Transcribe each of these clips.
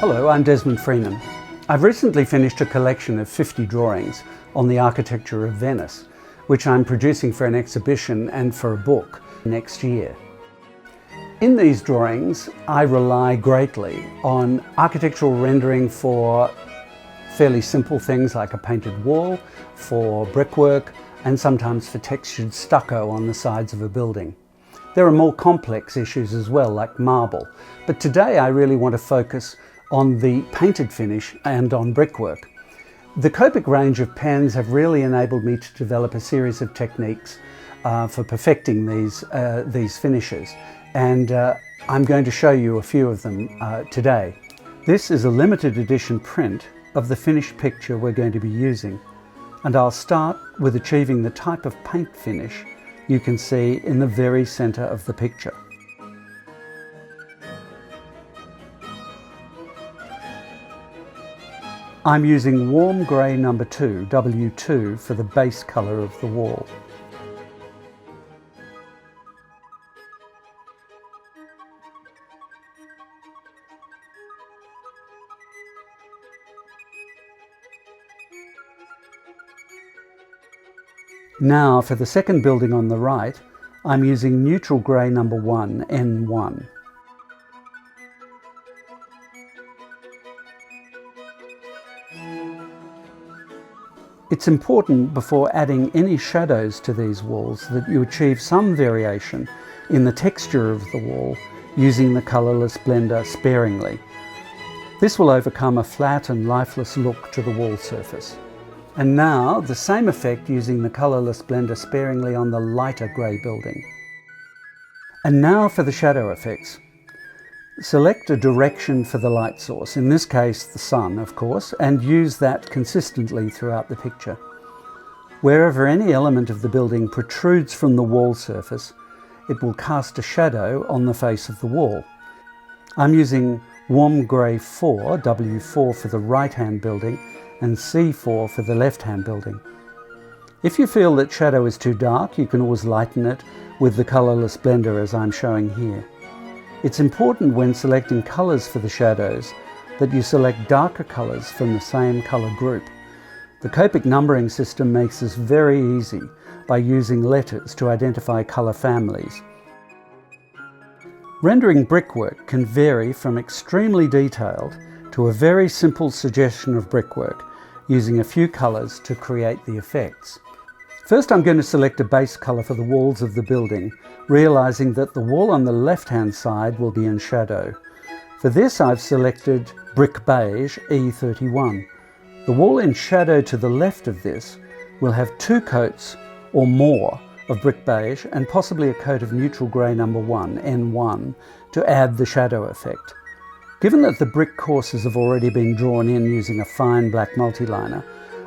Hello, I'm Desmond Freeman. I've recently finished a collection of 50 drawings on the architecture of Venice, which I'm producing for an exhibition and for a book next year. In these drawings, I rely greatly on architectural rendering for fairly simple things like a painted wall, for brickwork, and sometimes for textured stucco on the sides of a building. There are more complex issues as well, like marble, but today I really want to focus on the painted finish and on brickwork. The Copic range of pens have really enabled me to develop a series of techniques for perfecting these finishes, and I'm going to show you a few of them today. This is a limited edition print of the finished picture we're going to be using, and I'll start with achieving the type of paint finish you can see in the very center of the picture. I'm using warm grey number 2, W2, for the base colour of the wall. Now for the second building on the right, I'm using neutral grey number 1, N1. It's important before adding any shadows to these walls that you achieve some variation in the texture of the wall using the colourless blender sparingly. This will overcome a flat and lifeless look to the wall surface. And now the same effect using the colourless blender sparingly on the lighter grey building. And now for the shadow effects. Select a direction for the light source, in this case the sun of course, and use that consistently throughout the picture. Wherever any element of the building protrudes from the wall surface, it will cast a shadow on the face of the wall. I'm using warm grey 4, W4 for the right hand building and C4 for the left hand building. If you feel that shadow is too dark, you can always lighten it with the colourless blender as I'm showing here. It's important when selecting colours for the shadows that you select darker colours from the same colour group. The Copic numbering system makes this very easy by using letters to identify colour families. Rendering brickwork can vary from extremely detailed to a very simple suggestion of brickwork, using a few colours to create the effects. First, I'm going to select a base colour for the walls of the building, realising that the wall on the left-hand side will be in shadow. For this, I've selected Brick Beige E31. The wall in shadow to the left of this will have 2 coats or more of Brick Beige and possibly a coat of neutral grey number 1, N1, to add the shadow effect. Given that the brick courses have already been drawn in using a fine black multiliner,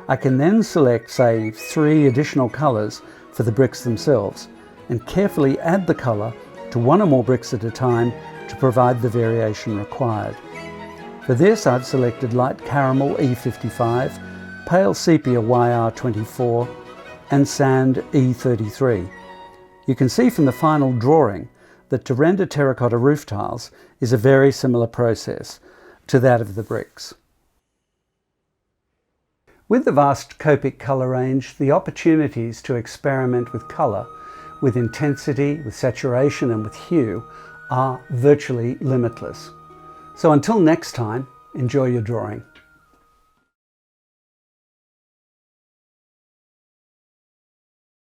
I can then select, say, 3 additional colours for the bricks themselves and carefully add the colour to 1 or more bricks at a time to provide the variation required. For this, I've selected light caramel E55, pale sepia YR24 and sand E33. You can see from the final drawing that to render terracotta roof tiles is a very similar process to that of the bricks. With the vast Copic colour range, the opportunities to experiment with colour, with intensity, with saturation and with hue are virtually limitless. So until next time, enjoy your drawing.